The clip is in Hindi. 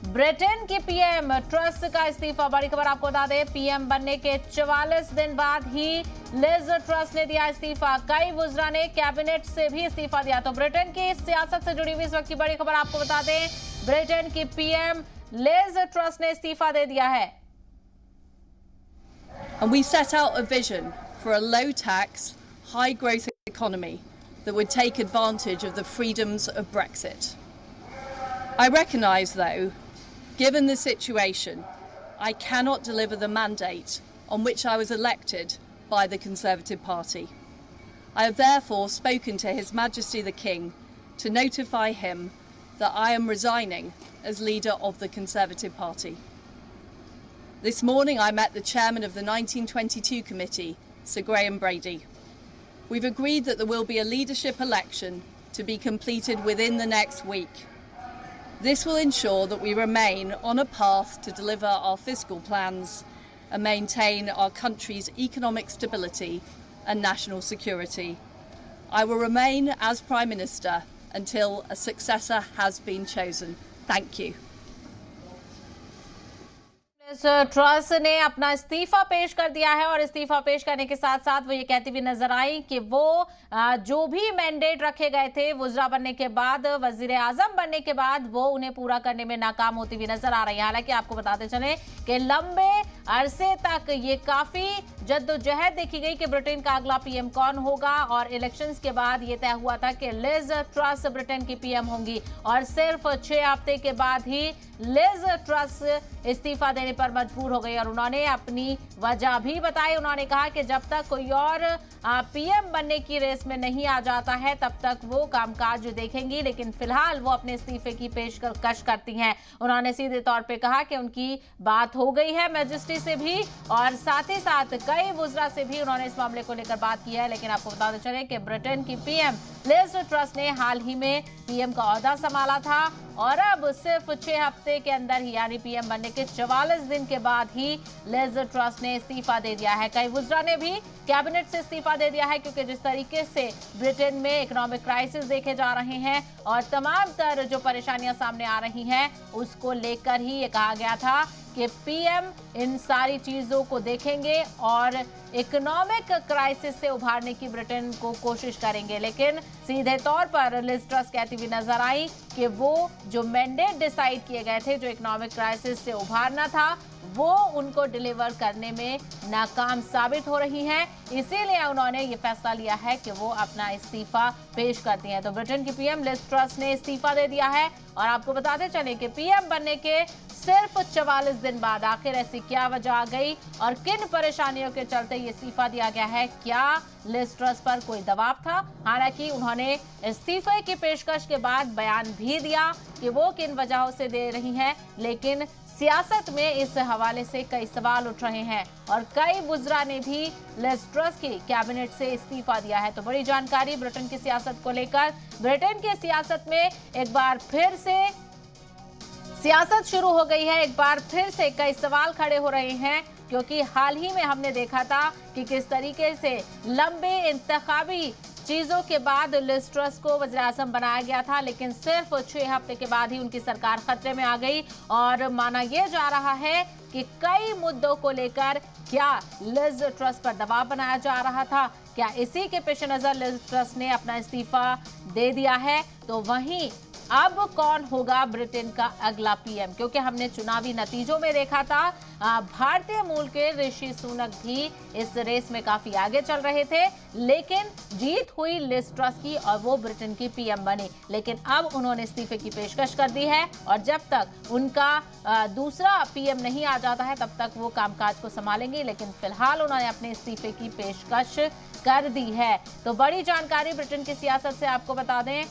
ब्रिटेन की पीएम ट्रस का इस्तीफा। बड़ी खबर आपको बता दें, पीएम बनने के 44 दिन बाद ही लिज ट्रस ने दिया इस्तीफा। कई वुज़रा ने कैबिनेट से भी इस्तीफा दिया। तो ब्रिटेन की सियासत से जुड़ी हुई इस वक्त की बड़ी खबर आपको बता दें, ब्रिटेन की पीएम लिज ट्रस ने इस्तीफा दे दिया है। And we set out a vision for a low-tax, high-growth economy that would take advantage of the freedoms of Brexit. I recognise, though, given the situation, I cannot deliver the mandate on which I was elected by the Conservative Party. I have therefore spoken to His Majesty the King to notify him that I am resigning as leader of the Conservative Party. This morning I met the chairman of the 1922 committee, Sir Graham Brady. We've agreed that there will be a leadership election to be completed within the next week. This will ensure that we remain on a path to deliver our fiscal plans and maintain our country's economic stability and national security. I will remain as Prime Minister until a successor has been chosen. Thank you. Truss ने अपना इस्तीफा पेश कर दिया है और इस्तीफा पेश करने के साथ साथ वो ये कहती हुई नजर आई कि वो जो भी मैंडेट रखे गए थे वुज़रा बनने के बाद, वजीर आजम बनने के बाद, वो उन्हें पूरा करने में नाकाम होती हुई नजर आ रही है। हालांकि आपको बताते चले कि लंबे अरसे तक ये काफी जद्दोजहद देखी गई कि ब्रिटेन का अगला पीएम कौन होगा और इलेक्शंस के बाद ये तय हुआ था कि लिज ट्रस ब्रिटेन की पीएम होंगी और सिर्फ 6 हफ्ते के बाद ही लिज ट्रस इस्तीफा देने पर मजबूर हो गई और उन्होंने अपनी वजह भी बताई। उन्होंने कहा कि जब तक कोई और पीएम बनने की रेस में नहीं आ जाता है तब तक वो कामकाज देखेंगी, लेकिन फिलहाल वो अपने इस्तीफे की पेशकश करती हैं। उन्होंने सीधे तौर पे कहा कि उनकी बात हो गई है मैजेस्टी से भी और साथ ही साथ कई वुज़रा से भी उन्होंने इस मामले को लेकर बात की है। लेकिन आपको बताते चले कि ब्रिटेन की पीएम लिज ट्रस ने हाल ही में पीएम का ओहदा संभाला था और अब सिर्फ 6 हफ्ते के अंदर ही यानी पीएम बनने के 44 दिन के बाद ही लिज ट्रस ने इस्तीफा दे दिया है। कई वुज़रा ने भी कैबिनेट से इस्तीफा दे दिया है क्योंकि जिस तरीके से ब्रिटेन में इकोनॉमिक क्राइसिस देखे जा रहे हैं और तमाम तर जो परेशानियां सामने आ रही हैं उसको लेकर ही ये कहा गया था कि पीएम इन सारी चीजों को देखेंगे और इकोनॉमिक क्राइसिस से उभारने की ब्रिटेन को कोशिश करेंगे। लेकिन सीधे तौर पर लिज ट्रस कहती हुई नजर आई कि वो जो मैंडेट डिसाइड किए गए थे, जो इकोनॉमिक क्राइसिस से उभारना था, वो उनको डिलीवर करने में नाकाम साबित हो रही हैं। इसीलिए उन्होंने ये फैसला लिया है कि वो अपना इस्तीफा पेश करती हैं। तो ब्रिटेन की पीएम लिज ट्रस ने इस्तीफा दे दिया है और आपको बताते चले कि पीएम बनने के सिर्फ 44 दिन बाद आखिर ऐसी क्या वजह आ गई और किन परेशानियों के चलते ये इस्तीफा दिया गया है। क्या लिज ट्रस पर कोई दबाव था? हालांकि उन्होंने इस्तीफे की पेशकश के बाद बयान भी दिया कि वो किन वजहों से दे रही हैं, लेकिन सियासत में इस हवाले से कई सवाल उठ रहे हैं और कई वुज़रा ने भी लिज ट्रस की कैबिनेट से इस्तीफा दिया है। तो बड़ी जानकारी ब्रिटेन की सियासत को लेकर। ब्रिटेन की सियासत में एक बार फिर से सियासत शुरू हो गई है, एक बार फिर से कई सवाल खड़े हो रहे हैं क्योंकि हाल ही में हमने देखा था कि किस तरीके से लंबे इंतखाबी चीजों के बाद लिज ट्रस को वज़ीर आज़म बनाया गया था, लेकिन सिर्फ 6 हफ्ते के बाद ही उनकी सरकार खतरे में आ गई और माना यह जा रहा है कि कई मुद्दों को लेकर क्या लिज ट्रस पर दबाव बनाया जा रहा था, क्या इसी के पेश नजर लिज ट्रस ने अपना इस्तीफा दे दिया है। तो वहीं अब कौन होगा ब्रिटेन का अगला पीएम, क्योंकि हमने चुनावी नतीजों में देखा था भारतीय मूल के ऋषि सुनक भी इस रेस में काफी आगे चल रहे थे, लेकिन जीत हुई लिज ट्रस की और वो ब्रिटेन की पीएम बनी। लेकिन अब उन्होंने इस्तीफे की पेशकश कर दी है और जब तक उनका दूसरा पीएम नहीं आ जाता है तब तक वो कामकाज को संभालेंगे, लेकिन फिलहाल उन्होंने अपने इस्तीफे की पेशकश कर दी है। तो बड़ी जानकारी ब्रिटेन की सियासत से आपको बता दें